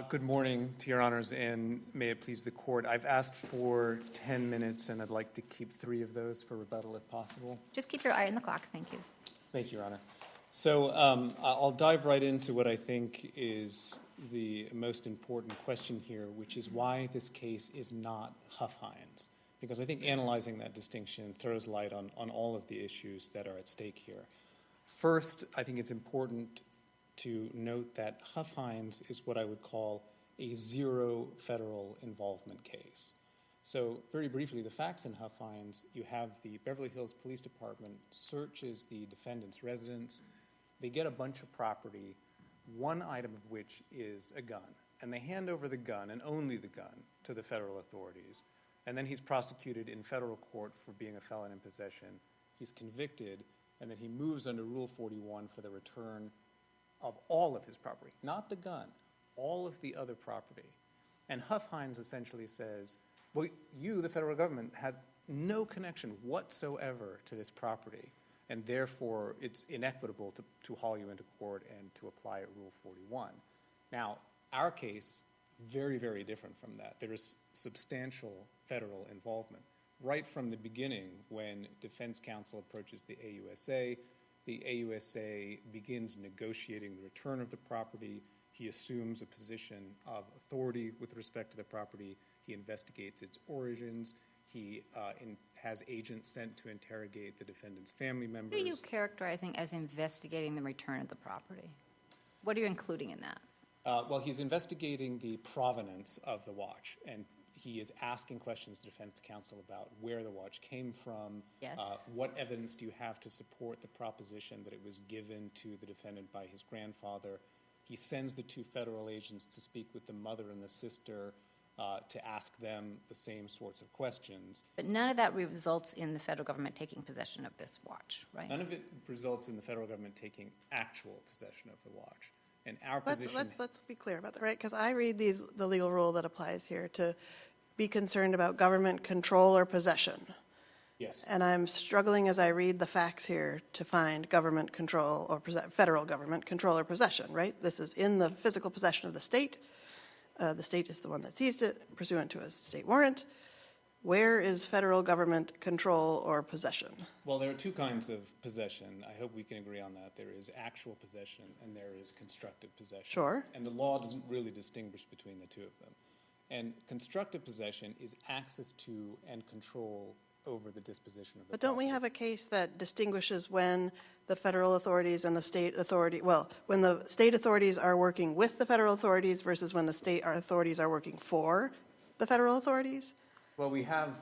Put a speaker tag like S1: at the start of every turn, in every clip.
S1: Good morning to your honors, and may it please the court. I've asked for 10 minutes, and I'd like to keep 3 of those for rebuttal if possible.
S2: Just keep your eye on the clock. Thank you.
S1: Thank you, Your Honor. So I'll dive right into what I think is the most important question here, which is why this case is not Huff-Hines. Because I think analyzing that distinction throws light on all of the issues that are at stake here. First, I think it's important to note that Huff-Hines is what I would call a zero federal involvement case. So very briefly, the facts in Huff-Hines, you have the Beverly Hills Police Department searches the defendant's residence. They get a bunch of property, one item of which is a gun. And they hand over the gun, and only the gun, to the federal authorities. And then he's prosecuted in federal court for being a felon in possession. He's convicted, and then he moves under Rule 41 for the return of all of his property, not the gun, all of the other property. And Huff-Hines essentially says, well, you, the federal government, has no connection whatsoever to this property, and therefore it's inequitable to haul you into court and to apply Rule 41. Now, our case, very, very different from that. There is substantial federal involvement. Right from the beginning, when defense counsel approaches the AUSA begins negotiating the return of the property. He assumes a position of authority with respect to the property. He investigates its origins. He has agents sent to interrogate the defendant's family members.
S2: What are you characterizing as investigating the return of the property? What are you including in that?
S1: Well, he's investigating the provenance of the watch, and he is asking questions to defense counsel about where the watch came from.
S2: Yes.
S1: What evidence do you have to support the proposition that it was given to the defendant by his grandfather? He sends the 2 federal agents to speak with the mother and the sister to ask them the same sorts of questions.
S2: But none of that results in the federal government taking possession of this watch, right?
S1: None of it results in the federal government taking actual possession of the watch. And our position...
S3: Let's be clear about that, right? Because I read the legal rule that applies here to be concerned about government control or possession.
S1: Yes.
S3: And I'm struggling as I read the facts here to find government control or federal government control or possession, right? This is in the physical possession of the state. The state is the one that seized it pursuant to a state warrant. Where is federal government control or possession?
S1: Well, there are 2 kinds of possession. I hope we can agree on that. There is actual possession and there is constructive possession.
S3: Sure.
S1: And the law doesn't really distinguish between the 2 of them. And constructive possession is access to and control over the disposition of the property.
S3: But don't we have a case that distinguishes when the federal authorities and the state authority, well, when the state authorities are working with the federal authorities versus when the state authorities are working for the federal authorities?
S1: Well, we have,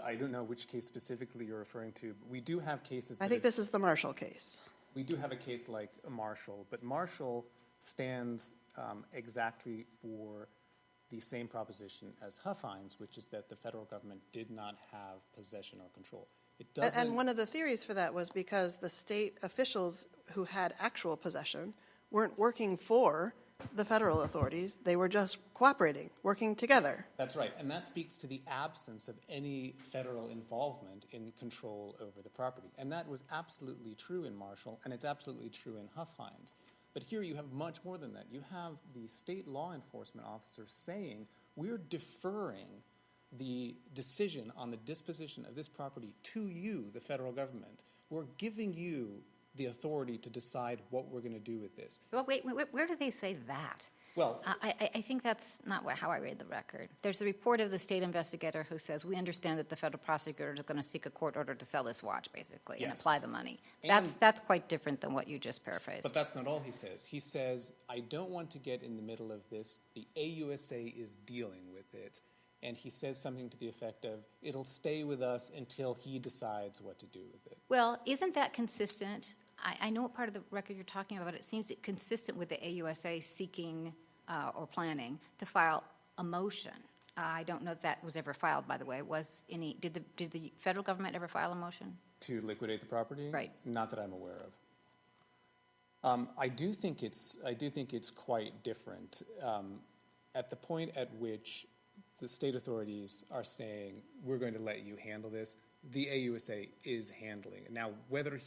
S1: I don't know which case specifically you're referring to, but we do have cases
S3: I think this is the Marshall case.
S1: We do have a case like Marshall, but Marshall stands exactly for the same proposition as Huff-Hines, which is that the federal government did not have possession or control. It doesn't.
S3: And one of the theories for that was because the state officials who had actual possession weren't working for the federal authorities. They were just cooperating, working together.
S1: That's right. And that speaks to the absence of any federal involvement in control over the property. And that was absolutely true in Marshall, and it's absolutely true in Huff-Hines. But here you have much more than that. You have the state law enforcement officers saying, we're deferring the decision on the disposition of this property to you, the federal government. We're giving you the authority to decide what we're going to do with this.
S2: Well, wait, where do they say that?
S1: Well,
S2: I think that's not how I read the record. There's a report of the state investigator who says, we understand that the federal prosecutor is going to seek a court order to sell this watch, basically, and apply the money. That's quite different than what you just paraphrased.
S1: But that's not all he says. He says, I don't want to get in the middle of this. The AUSA is dealing with it. And he says something to the effect of, it'll stay with us until he decides what to do with it.
S2: Well, isn't that consistent? I know what part of the record you're talking about, but it seems consistent with the AUSA seeking or planning to file a motion. I don't know if that was ever filed, by the way. Did the federal government ever file a motion?
S1: To liquidate the property?
S2: Right.
S1: Not that I'm aware of. I do think it's quite different. At the point at which the state authorities are saying, we're going to let you handle this, the AUSA is handling it. Now, whether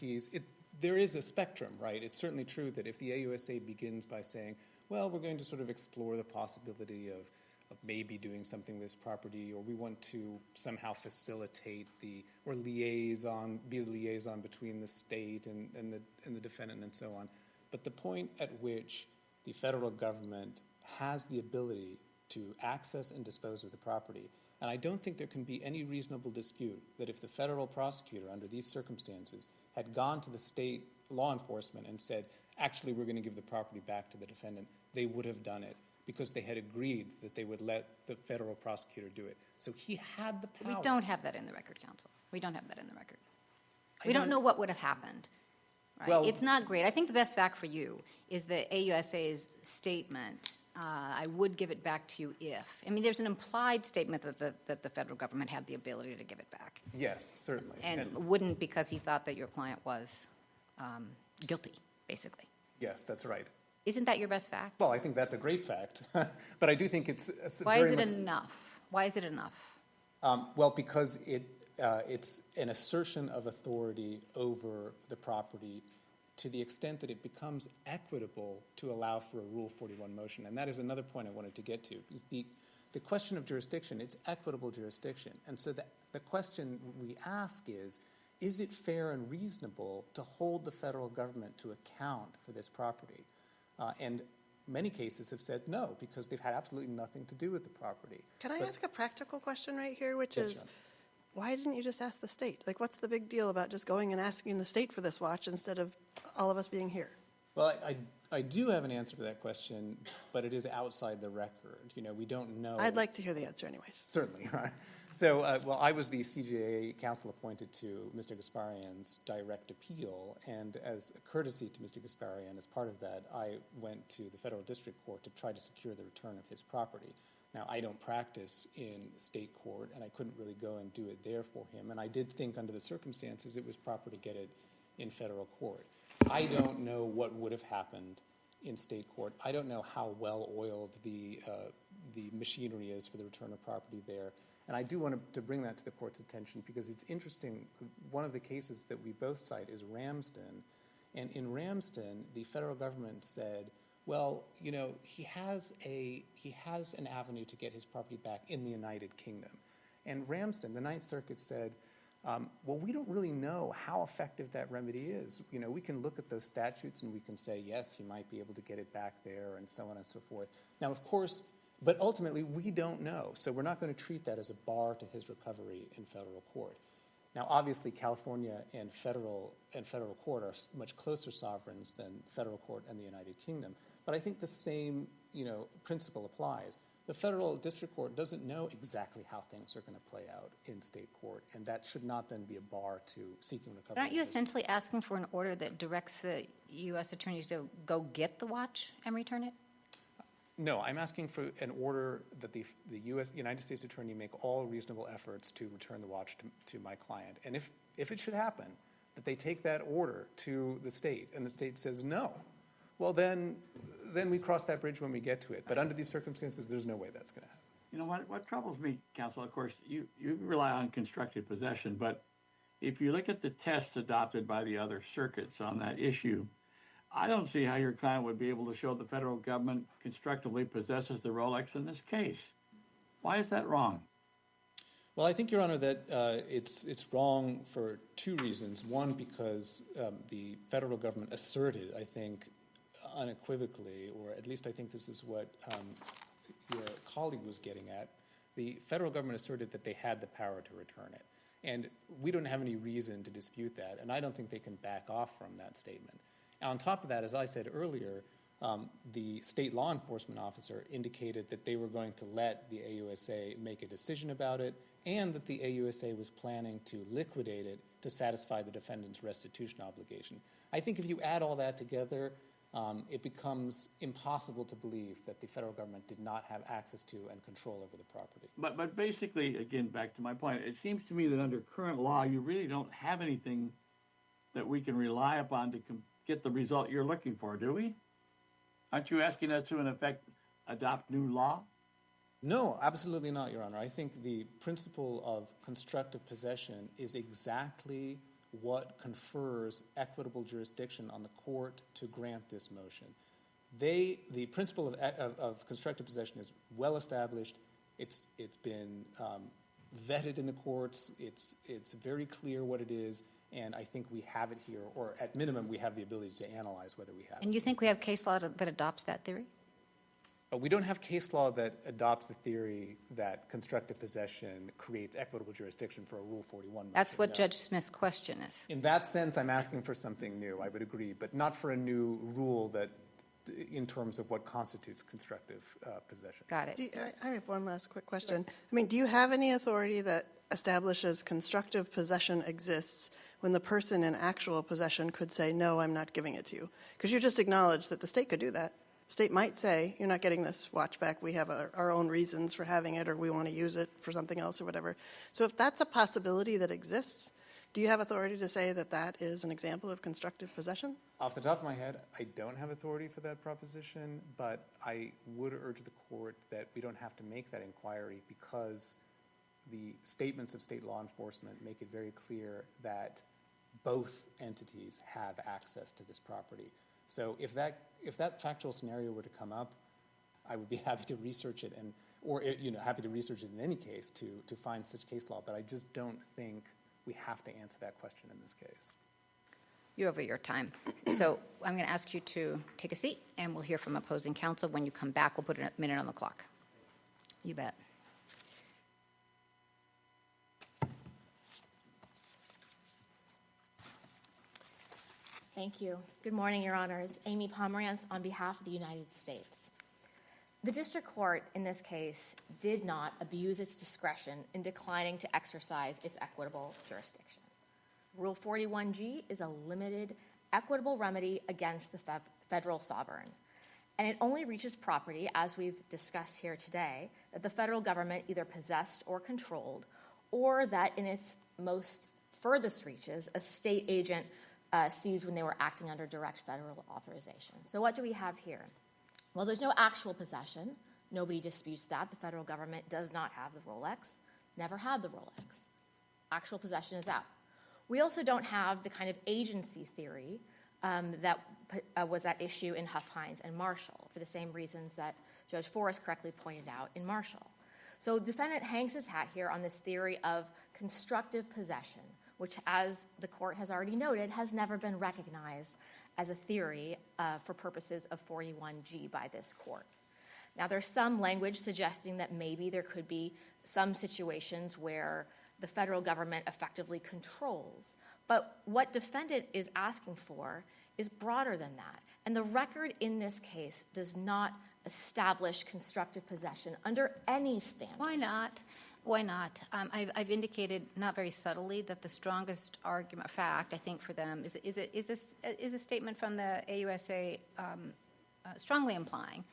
S1: there is a spectrum, right? It's certainly true that if the AUSA begins by saying, well, we're going to sort of explore the possibility of maybe doing something with this property, or we want to somehow facilitate be the liaison between the state and the defendant and so on. But the point at which the federal government has the ability to access and dispose of the property, and I don't think there can be any reasonable dispute that if the federal prosecutor under these circumstances had gone to the state law enforcement and said, actually, we're going to give the property back to the defendant, they would have done it because they had agreed that they would let the federal prosecutor do it. So he had the power.
S2: We don't have that in the record, counsel. We don't have that in the record. We don't know what would have happened. Right?
S1: Well,
S2: it's not great. I think the best fact for you is the AUSA's statement, I would give it back to you if. I mean, there's an implied statement that the federal government had the ability to give it back.
S1: Yes, certainly.
S2: And wouldn't because he thought that your client was guilty, basically.
S1: Yes, that's right.
S2: Isn't that your best fact?
S1: Well, I think that's a great fact. But I do think it's
S2: Why
S1: very
S2: is it
S1: much...
S2: enough? Why is it enough?
S1: Well, because it's an assertion of authority over the property to the extent that it becomes equitable to allow for a Rule 41 motion. And that is another point I wanted to get to. Because the question of jurisdiction, it's equitable jurisdiction. And so the question we ask is it fair and reasonable to hold the federal government to account for this property? And many cases have said no, because they've had absolutely nothing to do with the property.
S3: Can I ask a practical question right here, which
S1: Yes,
S3: is,
S1: John.
S3: why didn't you just ask the state? Like, what's the big deal about just going and asking the state for this watch instead of all of us being here?
S1: Well, I do have an answer to that question, but it is outside the record. You know, we don't know.
S3: I'd like to hear the answer anyways.
S1: Certainly, right. So, well, I was the CJA counsel appointed to Mr. Gasparian's direct appeal, and as a courtesy to Mr. Gasparian, as part of that, I went to the federal district court to try to secure the return of his property. Now, I don't practice in state court, and I couldn't really go and do it there for him, and I did think under the circumstances it was proper to get it in federal court. I don't know what would have happened in state court. I don't know how well-oiled the machinery is for the return of property there. And I do want to bring that to the court's attention because it's interesting. One of the cases that we both cite is Ramsden. And in Ramsden, the federal government said, well, you know, he has an avenue to get his property back in the United Kingdom. And Ramsden, the Ninth Circuit said, well, we don't really know how effective that remedy is. You know, we can look at those statutes and we can say, yes, he might be able to get it back there and so on and so forth. Now, of course, but ultimately, we don't know. So we're not going to treat that as a bar to his recovery in federal court. Now, obviously, California and federal court are much closer sovereigns than federal court and the United Kingdom. But I think the same, you know, principle applies. The federal district court doesn't know exactly how things are going to play out in state court, and that should not then be a bar to seeking recovery.
S2: But aren't you essentially asking for an order that directs the U.S. attorneys to go get the watch and return it?
S1: No, I'm asking for an order that the United States Attorney make all reasonable efforts to return the watch to my client. And if it should happen that they take that order to the state and the state says no, well, then we cross that bridge when we get to it. But under these circumstances, there's no way that's going to happen.
S4: You know, what troubles me, counsel, of course, you rely on constructive possession, but if you look at the tests adopted by the other circuits on that issue, I don't see how your client would be able to show the federal government constructively possesses the Rolex in this case. Why is that wrong?
S1: Well, I think, Your Honor, that it's wrong for two reasons. One, because the federal government asserted, I think, unequivocally, or at least I think this is what your colleague was getting at, the federal government asserted that they had the power to return it. And we don't have any reason to dispute that, and I don't think they can back off from that statement. On top of that, as I said earlier, the state law enforcement officer indicated that they were going to let the AUSA make a decision about it and that the AUSA was planning to liquidate it to satisfy the defendant's restitution obligation. I think if you add all that together, it becomes impossible to believe that the federal government did not have access to and control over the property.
S4: But basically, again, back to my point, it seems to me that under current law, you really don't have anything that we can rely upon to get the result you're looking for, do we? Aren't you asking us to, in effect, adopt new law?
S1: No, absolutely not, Your Honor. I think the principle of constructive possession is exactly what confers equitable jurisdiction on the court to grant this motion. the principle of constructive possession is well established. It's been vetted in the courts. It's very clear what it is, and I think we have it here, or at minimum, we have the ability to analyze whether we have it.
S2: And you think we have case law that adopts that theory?
S1: But we don't have case law that adopts the theory that constructive possession creates equitable jurisdiction for a Rule 41 motion.
S2: That's what
S1: no.
S2: Judge Smith's question is.
S1: In that sense, I'm asking for something new, I would agree, but not for a new rule that, in terms of what constitutes constructive possession.
S2: Got it.
S3: I have one last quick question. I mean, do you have any authority that establishes constructive possession exists when the person in actual possession could say, no, I'm not giving it to you? Because you just acknowledged that the state could do that. The state might say, you're not getting this watch back. We have our own reasons for having it, or we want to use it for something else or whatever. So if that's a possibility that exists, do you have authority to say that that is an example of constructive possession?
S1: Off the top of my head, I don't have authority for that proposition, but I would urge the court that we don't have to make that inquiry because the statements of state law enforcement make it very clear that both entities have access to this property. So if that factual scenario were to come up, I would be happy to research it, or happy to research it in any case to find such case law. But I just don't think we have to answer that question in this case.
S2: You're over your time. So I'm going to ask you to take a seat, and we'll hear from opposing counsel. When you come back, we'll put a minute on the clock. You bet.
S5: Thank you. Good morning, Your Honors. Amy Pomerantz on behalf of the United States. The district court in this case did not abuse its discretion in declining to exercise its equitable jurisdiction. Rule 41G is a limited equitable remedy against the federal sovereign, and it only reaches property, as we've discussed here today, that the federal government either possessed or controlled, or that in its most furthest reaches, a state agent seized when they were acting under direct federal authorization. So what do we have here? Well, there's no actual possession. Nobody disputes that. The federal government does not have the Rolex, never had the Rolex. Actual possession is out. We also don't have the kind of agency theory that was at issue in Huff Hines and Marshall for the same reasons that Judge Forrest correctly pointed out in Marshall. So the defendant hangs his hat here on this theory of constructive possession, which, as the court has already noted, has never been recognized as a theory for purposes of 41G by this court. Now, there's some language suggesting that maybe there could be some situations where the federal government effectively controls, but what defendant is asking for is broader than that. And the record in this case does not establish constructive possession under any standard.
S2: Why not? Why not? I've indicated, not very subtly, that the strongest argument, fact, I think, for them is a statement from the AUSA strongly implying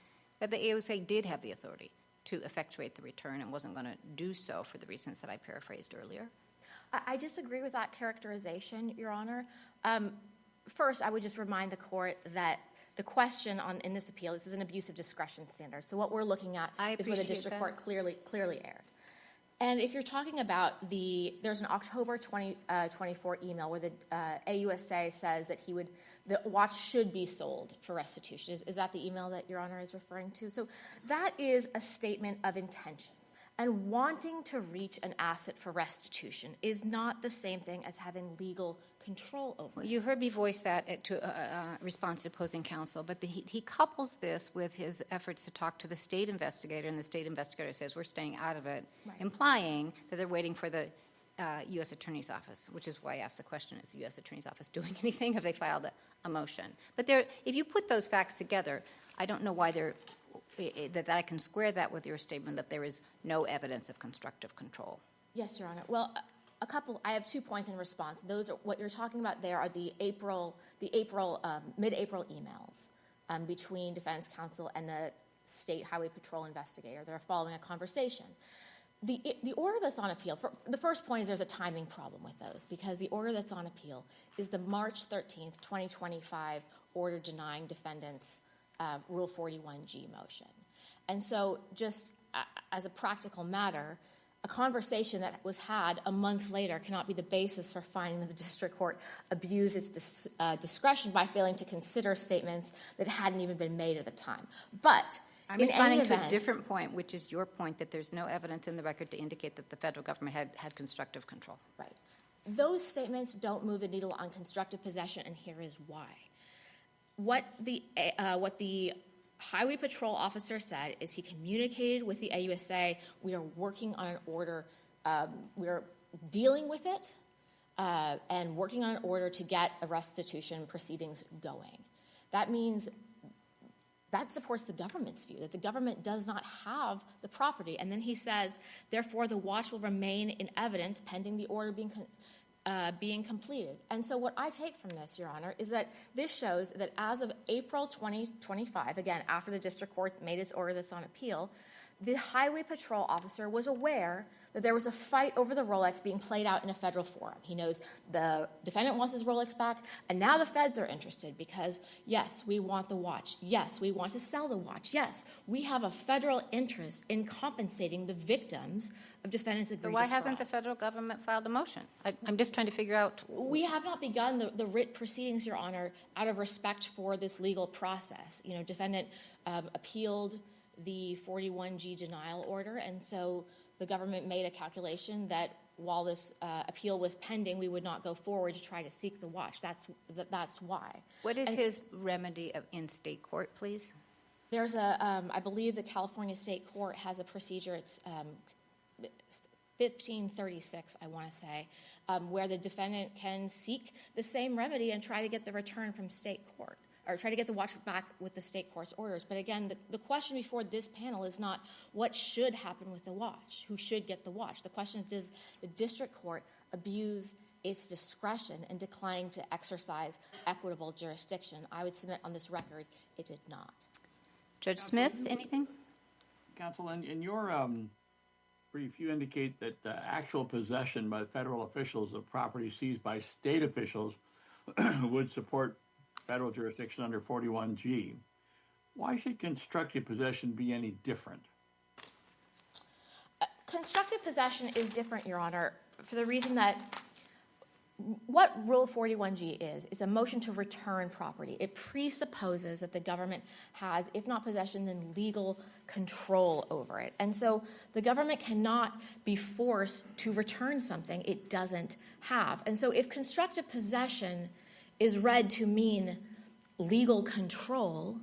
S2: that the AUSA did have the authority to effectuate the return and wasn't going to do so for the reasons that I paraphrased earlier.
S5: I disagree with that characterization, Your Honor. First, I would just remind the court that the question in this appeal, this is an abuse of discretion standard. So what we're looking at is where the district court clearly erred. And if you're talking about there's an October 2024 email where the AUSA says that the watch should be sold for restitution. Is that the email that Your Honor is referring to? So that is a statement of intention. And wanting to reach an asset for restitution is not the same thing as having legal control over it.
S2: You heard me voice that to response to opposing counsel, but he couples this with his efforts to talk to the state investigator, and the state investigator says we're staying out of it, right, implying that they're waiting for the U.S. Attorney's Office, which is why I asked the question, is the U.S. Attorney's Office doing anything? Have they filed a motion? But if you put those facts together, I don't know why that I can square that with your statement that there is no evidence of constructive control.
S5: Yes, Your Honor. Well, I have 2 points in response. Those are what you're talking about. There are the mid-April emails between defense counsel and the state highway patrol investigator that are following a conversation. The order that's on appeal, the first point is there's a timing problem with those because the order that's on appeal is the March 13th, 2025 order denying defendants Rule 41G motion. And so just as a practical matter, A conversation that was had a month later cannot be the basis for finding that the district court abused its discretion by failing to consider statements that hadn't even been made at the time. But
S2: I'm
S5: in any
S2: responding to a
S5: event,
S2: different point, which is your point that there's no evidence in the record to indicate that the federal government had constructive control.
S5: right. Those statements don't move the needle on constructive possession, and here is why. What the Highway Patrol officer said is he communicated with the AUSA, we are working on an order, we're dealing with it, and working on an order to get a restitution proceedings going. That means that supports the government's view, that the government does not have the property. And then he says, therefore, the watch will remain in evidence pending the order being completed. And so what I take from this, Your Honor, is that this shows that as of April 2025, again, after the district court made its order that's on appeal, the Highway Patrol officer was aware that there was a fight over the Rolex being played out in a federal forum. He knows the defendant wants his Rolex back, and now the feds are interested because, yes, we want the watch. Yes, we want to sell the watch. Yes, we have a federal interest in compensating the victims of defendants'
S2: So
S5: egregious
S2: why hasn't the
S5: fraud.
S2: federal government filed a motion? I'm just trying to figure out.
S5: We have not begun the writ proceedings, Your Honor, out of respect for this legal process. You know, defendant appealed the 41G denial order, and so the government made a calculation that while this appeal was pending, we would not go forward to try to seek the watch. That's why.
S2: What is his remedy in state court, please?
S5: There's I believe the California State Court has a procedure, it's 1536, I want to say, where the defendant can seek the same remedy and try to get the return from state court, or try to get the watch back with the state court's orders. But again, the question before this panel is not what should happen with the watch, who should get the watch. The question is, does the district court abuse its discretion in declining to exercise equitable jurisdiction? I would submit on this record, it did not.
S2: Judge Smith, anything?
S4: Counsel, in your brief, you indicate that actual possession by federal officials of property seized by state officials would support federal jurisdiction under 41G. Why should constructive possession be any different?
S5: Constructive possession is different, Your Honor, for the reason that what Rule 41G is a motion to return property. It presupposes that the government has, if not possession, then legal control over it. And so the government cannot be forced to return something it doesn't have. And so if constructive possession is read to mean legal control,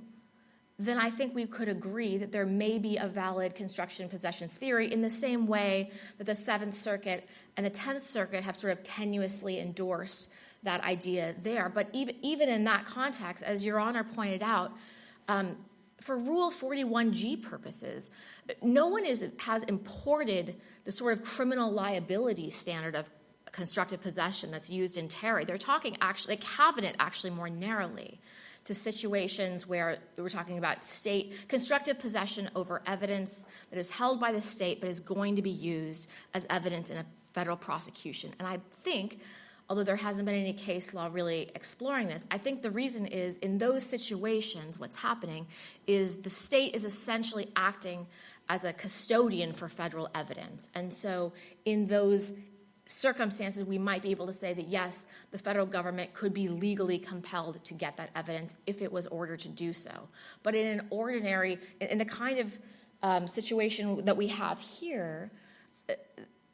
S5: then I think we could agree that there may be a valid construction possession theory in the same way that the Seventh Circuit and the 10th Circuit have sort of tenuously endorsed that idea there. But even in that context, as Your Honor pointed out, for Rule 41G purposes, no one has imported the sort of criminal liability standard of constructive possession that's used in Terry. They're talking actually, the cabinet actually more narrowly to situations where we're talking about state constructive possession over evidence that is held by the state but is going to be used as evidence in a federal prosecution. And I think, although there hasn't been any case law really exploring this, I think the reason is in those situations what's happening is the state is essentially acting as a custodian for federal evidence. And so in those circumstances, we might be able to say that, yes, the federal government could be legally compelled to get that evidence if it was ordered to do so. But in an ordinary, in the kind of situation that we have here,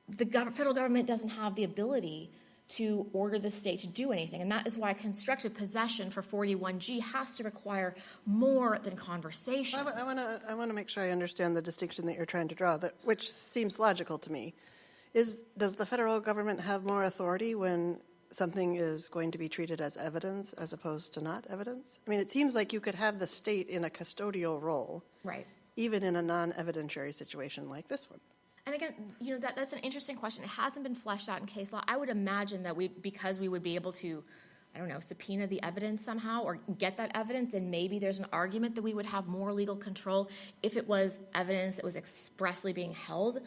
S5: the federal government doesn't have the ability to order the state to do anything. And that is why constructive possession for 41G has to require more than conversations.
S3: I want to make sure I understand the distinction that you're trying to draw, which seems logical to me. Does the federal government have more authority when something is going to be treated as evidence as opposed to not evidence? I mean, it seems like you could have the state in a custodial role,
S5: Right.
S3: even in a non-evidentiary situation like this one.
S5: And again, you know, that's an interesting question. It hasn't been fleshed out in case law. I would imagine that because we would be able to, I don't know, subpoena the evidence somehow or get that evidence, then maybe there's an argument that we would have more legal control if it was evidence that was expressly being held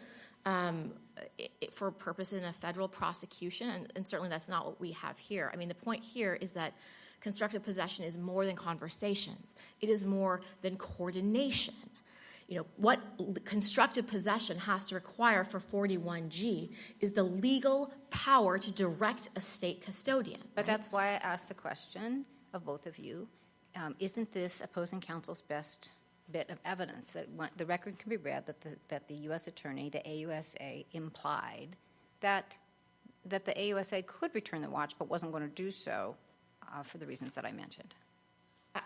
S5: for purpose in a federal prosecution, and certainly that's not what we have here. I mean, the point here is that constructive possession is more than conversations. It is more than coordination. what constructive possession has to require for 41G is the legal power to direct a state custodian.
S2: But
S5: right?
S2: that's why I asked the question of both of you. Isn't this opposing counsel's best bit of evidence that the record can be read that the U.S. attorney, the AUSA, implied that the AUSA could return the watch but wasn't going to do so for the reasons that I mentioned?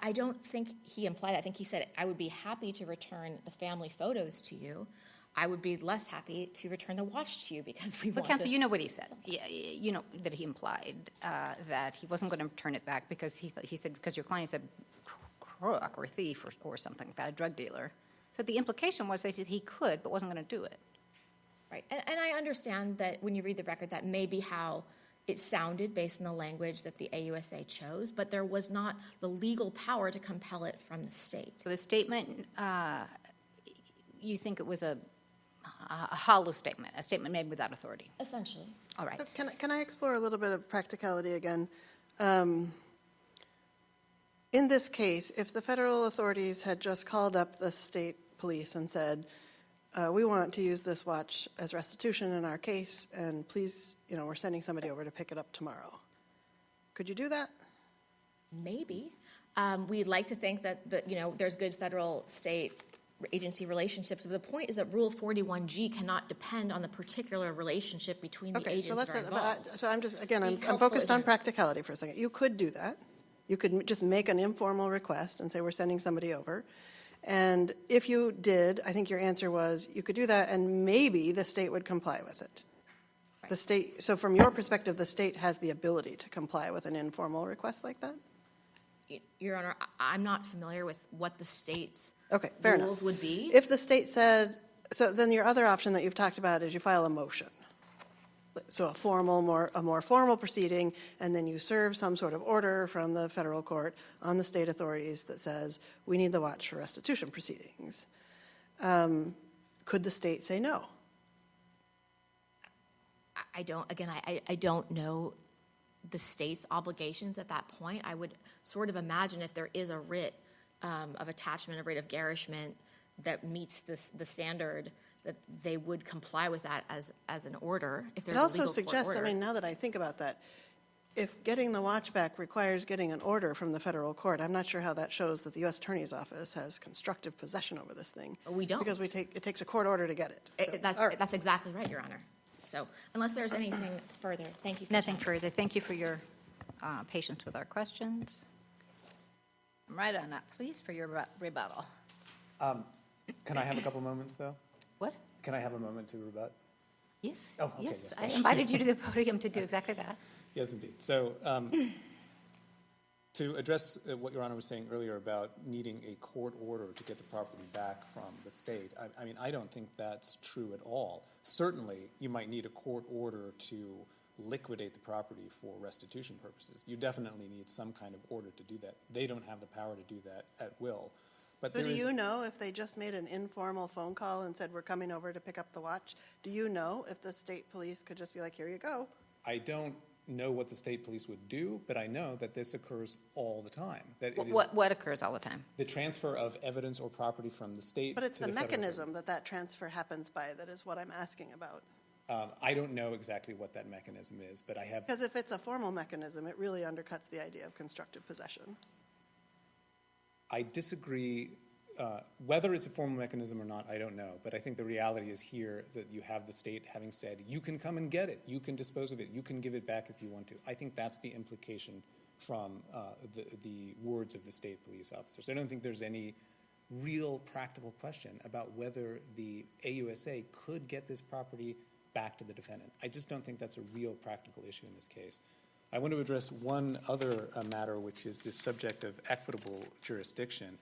S5: I don't think he implied that. I think he said, I would be happy to return the family photos to you. I would be less happy to return the watch to you because we
S2: But
S5: want
S2: counsel,
S5: to...
S2: you know what he said. Yeah, you know that he implied that he wasn't going to return it back because he said because your client's a crook or thief or something, is that a drug dealer? So the implication was that he could but wasn't going to do it.
S5: Right. And I understand that when you read the record, that may be how it sounded based on the language that the AUSA chose, but there was not the legal power to compel it from the state.
S2: So the statement, you think it was a hollow statement, a statement made without authority.
S5: Essentially.
S2: All right.
S3: So can I explore a little bit of practicality again? In this case, if the federal authorities had just called up the state police and said, we want to use this watch as restitution in our case, and please, we're sending somebody over to pick it up tomorrow. Could you do that?
S5: Maybe. We'd like to think that there's good federal-state agency relationships, but the point is that Rule 41G cannot depend on the particular relationship between the agents that are involved.
S3: So I'm just, again, I'm
S5: helpful
S3: focused on
S5: isn't-
S3: practicality for a second. You could do that. You could just make an informal request and say, we're sending somebody over. And if you did, I think your answer was you could do that, and maybe the state would comply with it.
S5: Right.
S3: The state. So from your perspective, the state has the ability to comply with an informal request like that?
S5: Your Honor, I'm not familiar with what the state's
S3: Okay, fair
S5: rules
S3: enough.
S5: would be.
S3: If the state said, so then your other option that you've talked about is you file a motion. So a more formal proceeding, and then you serve some sort of order from the federal court on the state authorities that says, we need the watch for restitution proceedings. Could the state say no?
S5: I don't know the state's obligations at that point. I would sort of imagine if there is a writ of attachment, a writ of garnishment that meets the standard, that they would comply with that as an order if there's
S3: It
S5: a
S3: also
S5: legal court
S3: suggests,
S5: order.
S3: now that I think about that, if getting the watch back requires getting an order from the federal court, I'm not sure how that shows that the U.S. Attorney's Office has constructive possession over this thing.
S5: We don't.
S3: Because it takes a court order to get it. So, all right.
S5: That's exactly right, Your Honor. So unless there's anything further, thank you. For
S2: Nothing
S5: your time.
S2: further. Thank you for your patience with our questions. Right on up, please, for your rebuttal.
S1: Can I have a couple moments, though?
S2: What?
S1: Can I have a moment to rebut?
S2: Yes.
S1: Oh, okay,
S2: Yes,
S1: yes,
S2: I
S1: thanks.
S2: invited you to the podium to do exactly that.
S1: Yes, indeed. So to address what Your Honor was saying earlier about needing a court order to get the property back from the state, I don't think that's true at all. Certainly, you might need a court order to liquidate the property for restitution purposes. You definitely need some kind of order to do that. They don't have the power to do that at will. But
S3: So
S1: there
S3: do
S1: is-
S3: you know if they just made an informal phone call and said, we're coming over to pick up the watch? Do you know if the state police could just be like, here you go?
S1: I don't know what the state police would do, but I know that this occurs all the time. That it is
S2: What occurs all the time?
S1: the transfer of evidence or property from the state
S3: But it's
S1: to
S3: the
S1: the federal
S3: mechanism that transfer happens by that is what I'm asking about.
S1: government. I don't know exactly what that mechanism is, but I have.
S3: Because if it's a formal mechanism, it really undercuts the idea of constructive possession.
S1: I disagree. Whether it's a formal mechanism or not, I don't know. But I think the reality is here that you have the state having said, you can come and get it, you can dispose of it, you can give it back if you want to. I think that's the implication from the words of the state police officers. I don't think there's any real practical question about whether the AUSA could get this property back to the defendant. I just don't think that's a real practical issue in this case. I want to address one other matter, which is the subject of equitable jurisdiction.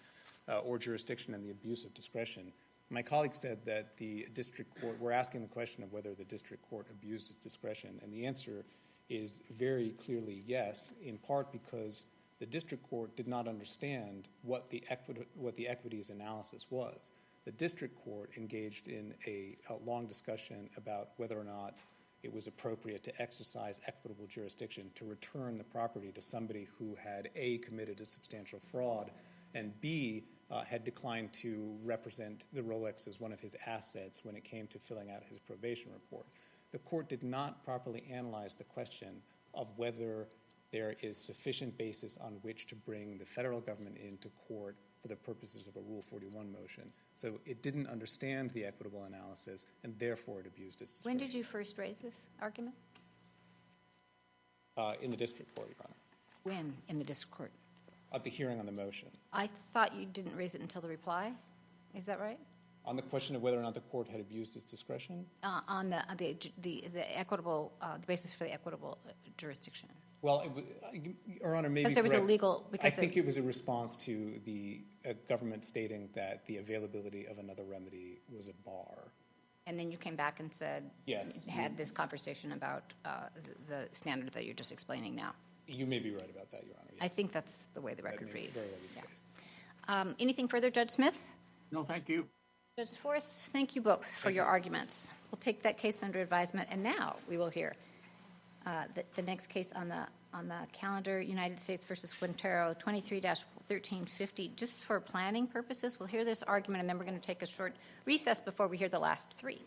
S1: Or jurisdiction and the abuse of discretion. My colleague said that the district court, we're asking the question of whether the district court abused its discretion, and the answer is very clearly yes, in part because the district court did not understand what the equities analysis was. The district court engaged in a long discussion about whether or not it was appropriate to exercise equitable jurisdiction to return the property to somebody who had, A, committed a substantial fraud, and B, had declined to represent the Rolex as one of his assets when it came to filling out his probation report. The court did not properly analyze the question of whether there is sufficient basis on which to bring the federal government into court for the purposes of a Rule 41 motion. So it didn't understand the equitable analysis, and therefore it abused its discretion.
S2: When did you first raise this argument?
S1: In the district court, Your Honor,
S2: When in the district court?
S1: at the hearing on the motion.
S2: I thought you didn't raise it until the reply. Is that right?
S1: On the question of whether or not the court had abused its discretion?
S2: On the equitable, the basis for the equitable jurisdiction.
S1: Well, Your Honor, maybe
S2: Because there was a
S1: correct.
S2: legal.
S1: I think it was a response to the government stating that the availability of another remedy was a bar.
S2: And then you came back and said.
S1: Yes.
S2: Had this conversation about the standard that you're just explaining now.
S1: You may be right about that, Your Honor. Yes.
S2: I think that's the way the
S1: That
S2: record
S1: may
S2: reads.
S1: very well be the
S2: Yeah.
S1: case.
S2: Anything further, Judge Smith?
S4: No, thank you.
S2: Judge Forrest, thank you both for your arguments. We'll take that case under advisement, and now we will hear the next case on the calendar, United States versus Quintero, 23-1350. Just for planning purposes, we'll hear this argument, and then we're going to take a short recess before we hear the last three.